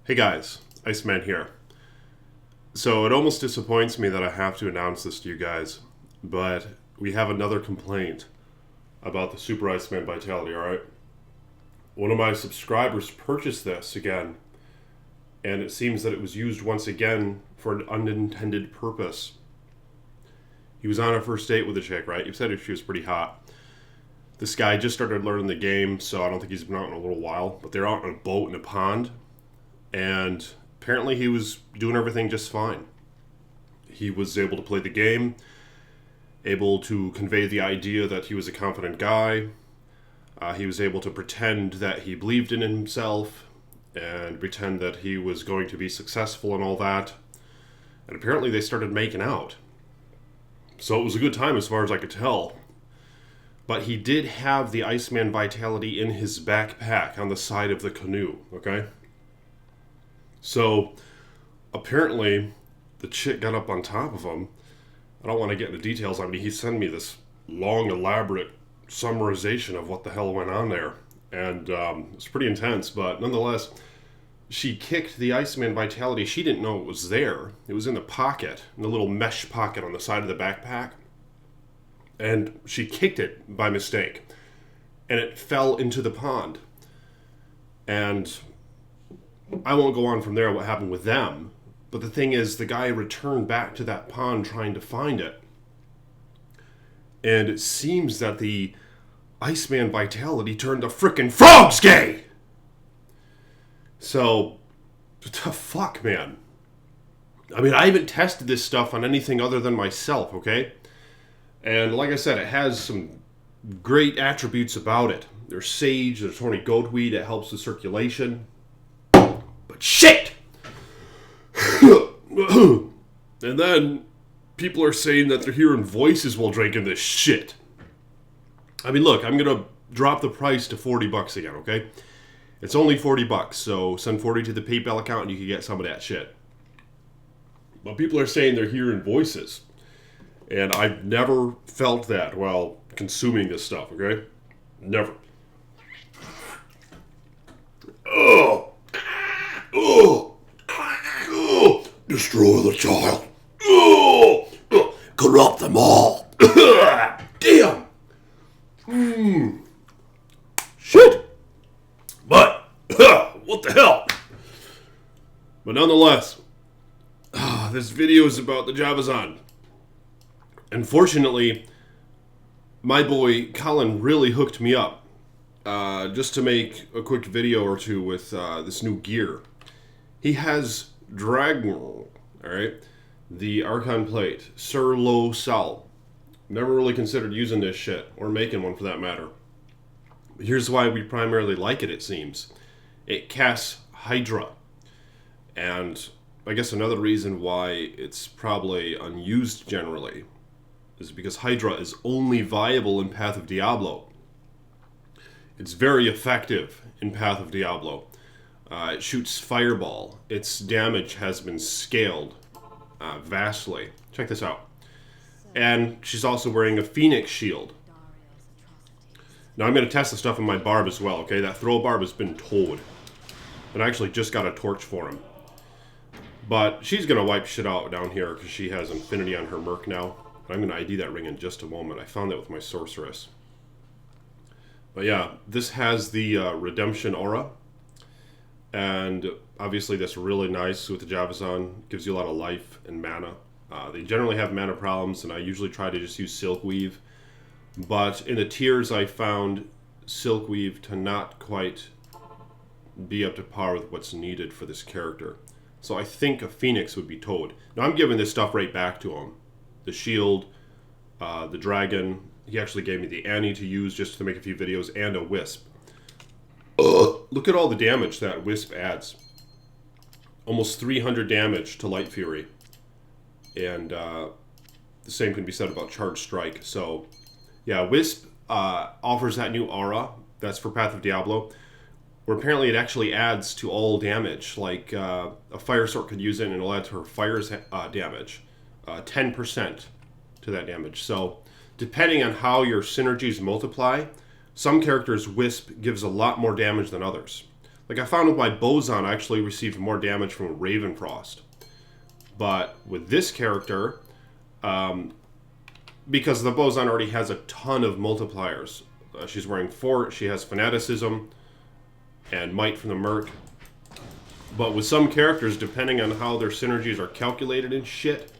Hey guys, Iceman here. So it almost disappoints me that I have to announce this to you guys, but we have another complaint about the Super Iceman Vitality, alright? One of my subscribers purchased this again, and it seems that it was used once again for an unintended purpose. He was on a first date with a chick, right? You said she was pretty hot. This guy just started learning the game, so I don't think he's been out in a little while, but they're out on a boat in a pond. And apparently he was doing everything just fine. He was able to play the game, able to convey the idea that he was a confident guy. He was able to pretend that he believed in himself and pretend that he was going to be successful and all that. And apparently they started making out. So it was a good time as far as I could tell. But he did have the Iceman Vitality in his backpack on the side of the canoe, okay? So, apparently, the chick got up on top of him. I don't want to get into details. I mean, he sent me this long, elaborate summarization of what the hell went on there. And it's pretty intense, but nonetheless, she kicked the Iceman Vitality. She didn't know it was there. It was in the pocket, in the little mesh pocket on the side of the backpack. And she kicked it by mistake. And it fell into the pond. And I won't go on from there what happened with them, but the thing is, the guy returned back to that pond trying to find it. And it seems that the Iceman Vitality turned a frickin' frog's gay! So, what the fuck, man? I mean, I haven't tested this stuff on anything other than myself, okay? And like I said, it has some great attributes about it. There's sage, there's horny goatweed, it helps with circulation. But shit! And then people are saying that they're hearing voices while drinking this shit. I mean, look, I'm gonna drop the price to $40 again, okay? It's only $40, so send 40 to the PayPal account and you can get some of that shit. But people are saying they're hearing voices. And I've never felt that while consuming this stuff, okay? Never. Ugh! Oh, oh, destroy the child. Oh, corrupt them all. Damn. Shit. But, what the hell? But nonetheless, this video is about the Javazon. Unfortunately, my boy Colin really hooked me up. Just to make a quick video or two with this new gear. He has Dragon, alright? The Archon Plate, Sur Lo Sal. Never really considered using this shit, or making one for that matter. Here's why we primarily like it seems. It casts Hydra. And I guess another reason why it's probably unused generally is because Hydra is only viable in Path of Diablo. It's very effective in Path of Diablo. It shoots fireball. Its damage has been scaled vastly. Check this out. And she's also wearing a Phoenix shield. Now I'm going to test the stuff in my barb as well, okay? That throw barb has been towed. And I actually just got a torch for him. But she's going to wipe shit out down here because she has infinity on her merc now. I'm going to ID that ring in just a moment. I found that with my sorceress. But yeah, this has the redemption aura, and obviously that's really nice with the Javazon. Gives you a lot of life and mana. They generally have mana problems, and I usually try to just use Silkweave. But in the tiers, I found Silkweave to not quite be up to par with what's needed for this character. So I think a Phoenix would be towed. Now I'm giving this stuff right back to him. The shield, the dragon. He actually gave me the Annie to use just to make a few videos, and a Wisp. Look at all the damage that Wisp adds. Almost 300 damage to Light Fury. And the same can be said about Charged Strike. So, yeah, Wisp offers that new aura. That's for Path of Diablo. Where apparently it actually adds to all damage. Like, a Fire Sword could use it and it'll add to her fire's damage. 10% to that damage. So, depending on how your synergies multiply, some characters' Wisp gives a lot more damage than others. Like, I found with my Boson, I actually received more damage from Ravenfrost. But with this character, because the Boson already has a ton of multipliers. She's wearing Fort, she has Fanaticism, and Might from the Merc. But with some characters, depending on how their synergies are calculated and shit,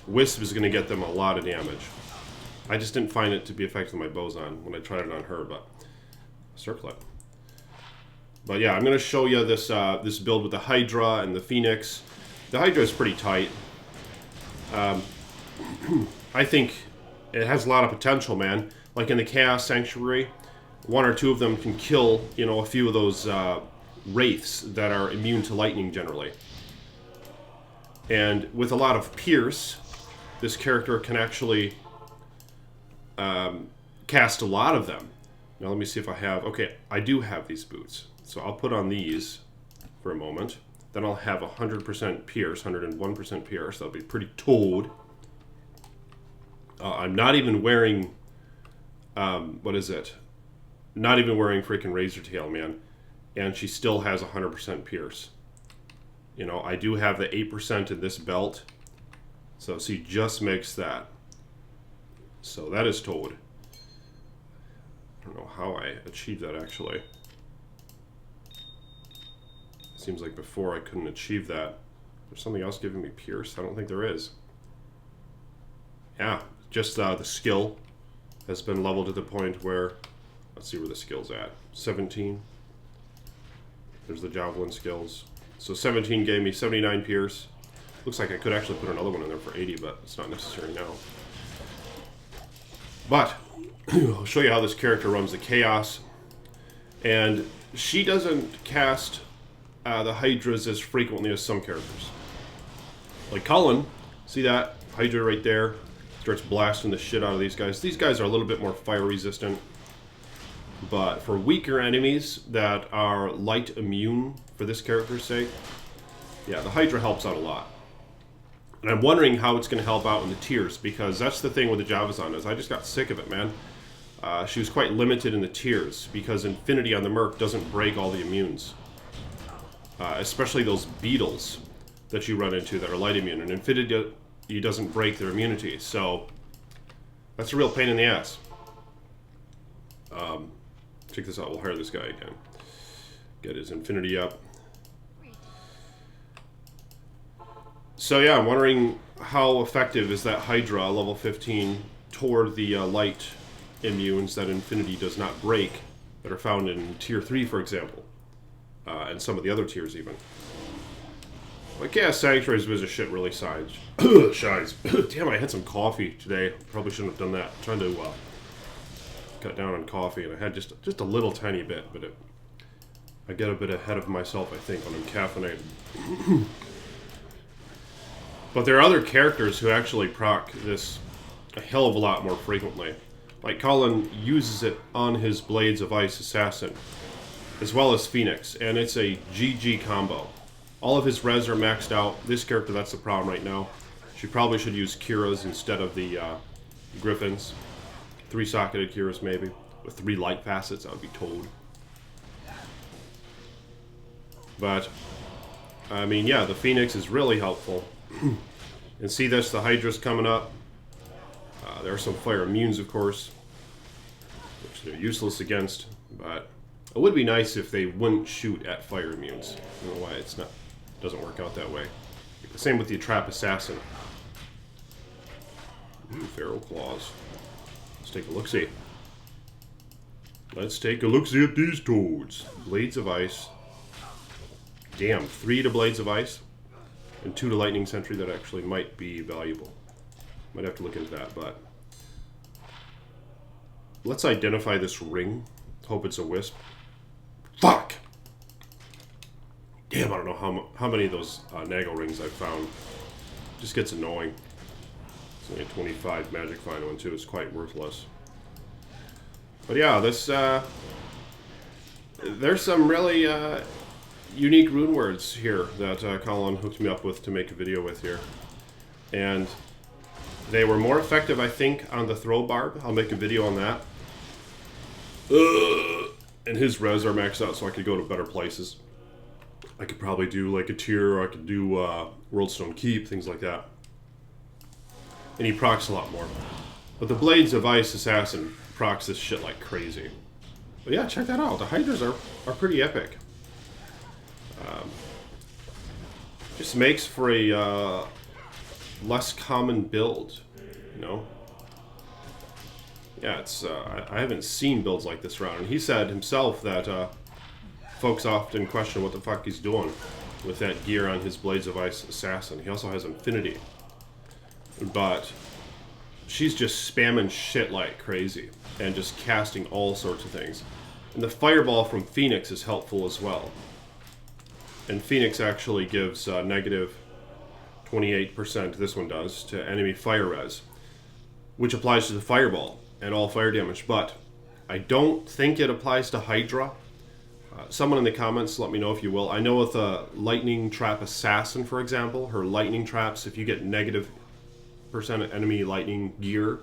Wisp is going to get them a lot of damage. I just didn't find it to be effective with my Boson when I tried it on her, but circlet. But yeah, I'm going to show you this this build with the Hydra and the Phoenix. The Hydra is pretty tight. I think it has a lot of potential, man. Like in the Chaos Sanctuary, one or two of them can kill, you know, a few of those wraiths that are immune to lightning generally. And with a lot of Pierce, this character can actually cast a lot of them. Now let me see if I have... Okay, I do have these boots. So I'll put on these for a moment. Then I'll have 100% Pierce, 101% Pierce. That'll be pretty toad. I'm not even wearing... what is it? Not even wearing freaking Razor Tail, man. And she still has 100% Pierce. You know, I do have the 8% in this belt. So see, just makes that. So that is toad. I don't know how I achieved that, actually. Seems like before I couldn't achieve that. There's something else giving me Pierce? I don't think there is. Yeah, just the skill has been leveled to the point where... Let's see where the skill's at. 17. There's the Javelin skills. So 17 gave me 79 Pierce. Looks like I could actually put another one in there for 80, but it's not necessary now. But, I'll show you how this character runs the Chaos. And she doesn't cast the Hydras as frequently as some characters. Like Cullen, see that? Hydra right there. Starts blasting the shit out of these guys. These guys are a little bit more fire resistant. But for weaker enemies that are light immune, for this character's sake, yeah, the Hydra helps out a lot. And I'm wondering how it's going to help out in the tiers, because that's the thing with the Javazon, is I just got sick of it, man. She was quite limited in the tiers, because Infinity on the Merc doesn't break all the immunes. Especially those beetles that you run into that are light immune, and Infinity doesn't break their immunity, so that's a real pain in the ass. Check this out, we'll hire this guy again. Get his Infinity up. So yeah, I'm wondering how effective is that Hydra level 15 toward the light immunes that Infinity does not break, that are found in tier 3, for example. And some of the other tiers even. But Chaos Sanctuary's bit of shit really sides. Shies. Damn, I had some coffee today. Probably shouldn't have done that. I'm trying to cut down on coffee, and I had just a little tiny bit, but I get a bit ahead of myself, I think, when I'm caffeinated. But there are other characters who actually proc this a hell of a lot more frequently. Like Colin uses it on his Blades of Ice Assassin, as well as Phoenix, and it's a GG combo. All of his res are maxed out. This character, that's the problem right now. She probably should use Kira's instead of the Griffins. 3-socketed Kira's maybe. With 3 light facets, that would be toad. But, I mean, yeah, the Phoenix is really helpful. And see this, the Hydra's coming up. There are some fire immunes, of course, which they're useless against, but it would be nice if they wouldn't shoot at fire immunes. I don't know why it doesn't work out that way. The same with the Trap Assassin. Feral Claws. Let's take a look-see. Let's take a look-see at these toads. Blades of Ice. Damn, 3 to Blades of Ice. And 2 to Lightning Sentry. That actually might be valuable. Might have to look into that, but... Let's identify this ring. Hope it's a wisp. Fuck! Damn, I don't know how many of those Nagel rings I've found. Just gets annoying. It's only a 25 magic find one too. It's quite worthless. But yeah, this there's some really unique rune words here that Colin hooked me up with to make a video with here, and they were more effective, I think, on the throw barb. I'll make a video on that. And his res are maxed out, so I could go to better places. I could probably do like a tier, or I could do Worldstone Keep, things like that. And he procs a lot more. But the Blades of Ice Assassin procs this shit like crazy. But yeah, check that out. The Hydras are pretty epic. Just makes for a less common build, you know? Yeah, it's I haven't seen builds like this around. And he said himself that folks often question what the fuck he's doing with that gear on his Blades of Ice Assassin. He also has Infinity. But she's just spamming shit like crazy and just casting all sorts of things. And the Fireball from Phoenix is helpful as well. And Phoenix actually gives negative 28%, this one does, to enemy fire res, which applies to the Fireball and all fire damage. But I don't think it applies to Hydra. Someone in the comments, let me know if you will. I know with a Lightning Trap Assassin, for example, her Lightning Traps, if you get negative percent of enemy lightning gear,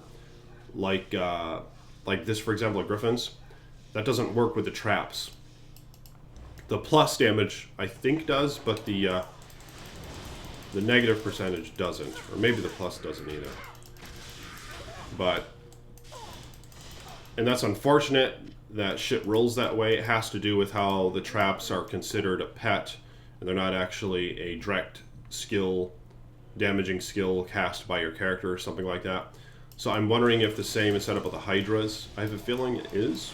like this, for example, at Griffins, that doesn't work with the traps. The plus damage, I think, does, but the negative percentage doesn't. Or maybe the plus doesn't either. But, and that's unfortunate that shit rolls that way. It has to do with how the traps are considered a pet, and they're not actually a direct skill, damaging skill cast by your character or something like that. So I'm wondering if the same is set up with the Hydras. I have a feeling it is,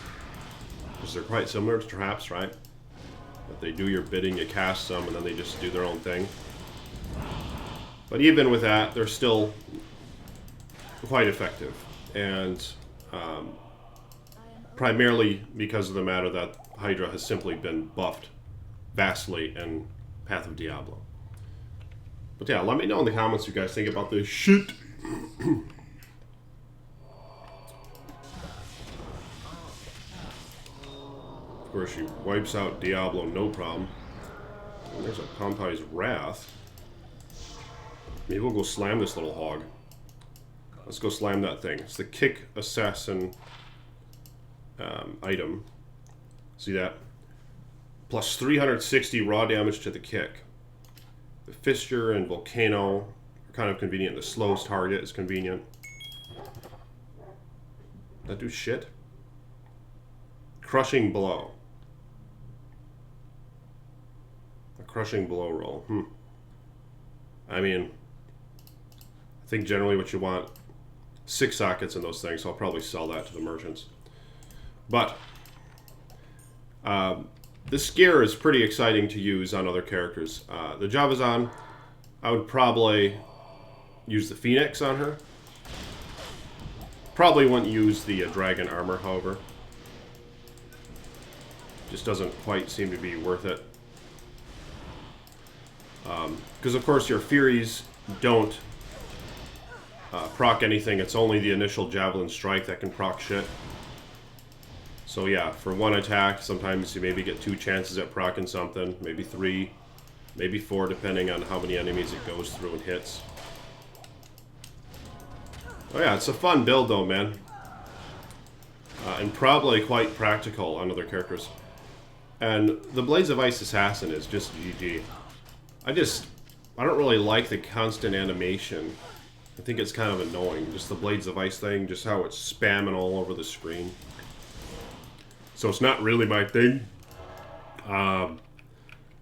because they're quite similar to traps, right? That they do your bidding, you cast them, and then they just do their own thing. But even with that, they're still quite effective. And primarily because of the matter that Hydra has simply been buffed vastly in Path of Diablo. But yeah, let me know in the comments what you guys think about this shit. Of course, she wipes out Diablo, no problem. And there's a Pompey's Wrath. Maybe we'll go slam this little hog. Let's go slam that thing. It's the Kick Assassin item. See that? Plus 360 raw damage to the kick. The Fissure and Volcano are kind of convenient. The slowest target is convenient. That do shit. Crushing Blow. A Crushing Blow roll. I mean, I think generally what you want, 6 sockets in those things, so I'll probably sell that to the merchants. But this gear is pretty exciting to use on other characters. The Javazon, I would probably use the Phoenix on her. Probably wouldn't use the Dragon Armor, however. Just doesn't quite seem to be worth it. Because of course your Furies don't proc anything. It's only the initial Javelin Strike that can proc shit. So yeah, for one attack, sometimes you maybe get 2 chances at proccing something, maybe 3, maybe 4, depending on how many enemies it goes through and hits. Oh yeah, it's a fun build though, man. And probably quite practical on other characters. And the Blades of Ice Assassin is just GG. I don't really like the constant animation. I think it's kind of annoying. Just the Blades of Ice thing, just how it's spamming all over the screen. So it's not really my thing.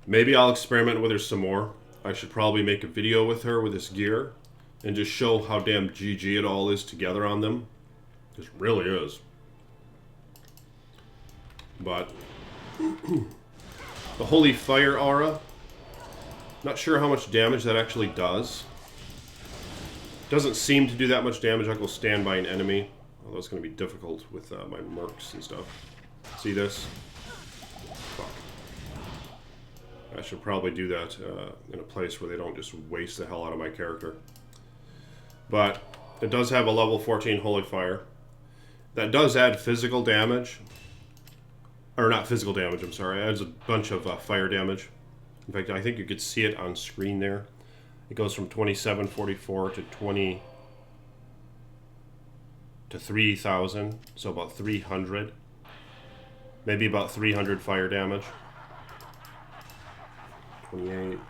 Maybe I'll experiment with her some more. I should probably make a video with her with this gear and just show how damn GG it all is together on them. It really is. But the Holy Fire Aura, not sure how much damage that actually does. Doesn't seem to do that much damage. I'll go stand by an enemy. Although it's going to be difficult with my mercs and stuff. See this? Fuck. I should probably do that in a place where they don't just waste the hell out of my character. But it does have a level 14 Holy Fire. That does add physical damage. Or not physical damage, I'm sorry. It adds a bunch of fire damage. In fact, I think you could see it on screen there. It goes from 2744 to 20 to 3,000, so about 300. Maybe about 300 fire damage. 28, 29.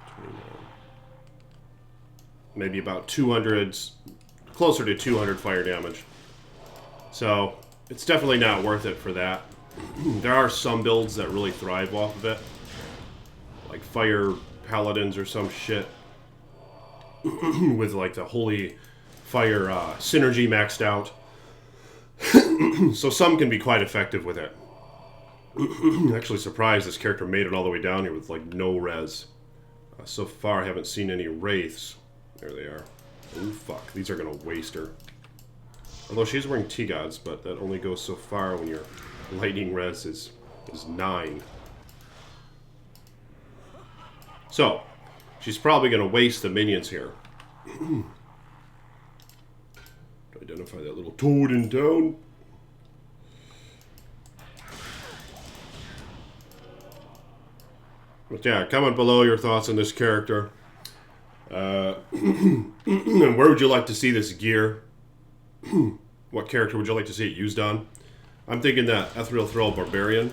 Maybe about 200, closer to 200 fire damage. So, it's definitely not worth it for that. There are some builds that really thrive off of it. Like Fire Paladins or some shit. With like the Holy Fire synergy maxed out. So some can be quite effective with it. Actually surprised this character made it all the way down here with like no res. So far I haven't seen any wraiths. There they are. Oh fuck, these are gonna waste her. Although she's wearing T-Gods, but that only goes so far when your lightning res is 9. So, she's probably gonna waste the minions here. Identify that little toad in town. But yeah, comment below your thoughts on this character. And where would you like to see this gear? What character would you like to see it used on? I'm thinking that Ethereal Throw Barbarian.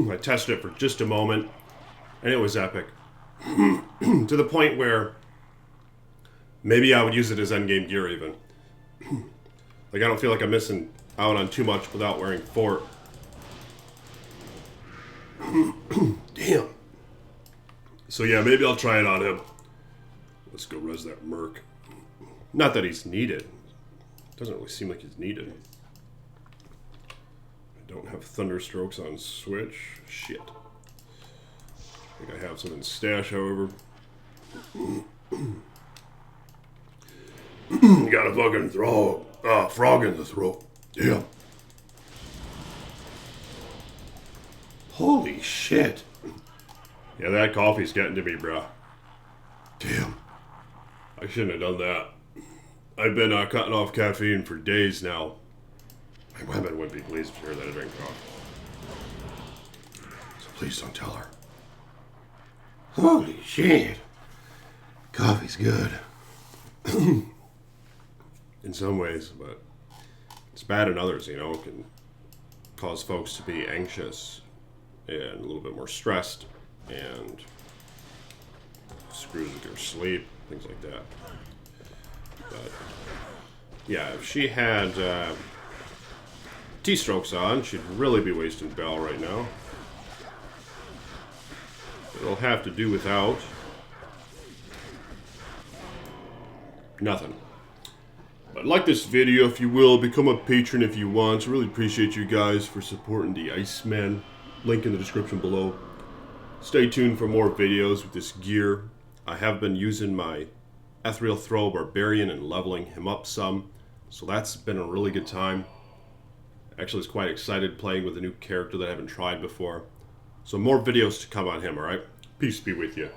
I tested it for just a moment, and it was epic. To the point where maybe I would use it as endgame gear even. Like, I don't feel like I'm missing out on too much without wearing Fort. Damn. So yeah, maybe I'll try it on him. Let's go res that merc. Not that he's needed. Doesn't really seem like he's needed. I don't have Thunderstrokes on Switch. Shit. I think I have some in stash, however. Got a fucking frog in the throat. Damn. Holy shit. Yeah, that coffee's getting to me, bro. Damn. I shouldn't have done that. I've been cutting off caffeine for days now. My women would be pleased to hear that I drink coffee. So please don't tell her. Holy shit. Coffee's good. In some ways, but it's bad in others, you know. It can cause folks to be anxious and a little bit more stressed and screws with your sleep, things like that. But yeah, if she had T-strokes on, she'd really be wasting Bell right now. It'll have to do without nothing. But like this video if you will, become a patron if you want. I really appreciate you guys for supporting the Iceman. Link in the description below. Stay tuned for more videos with this gear. I have been using my Ethereal Throw Barbarian and leveling him up some. So that's been a really good time. Actually, I was quite excited playing with a new character that I haven't tried before. So more videos to come on him, alright? Peace be with you.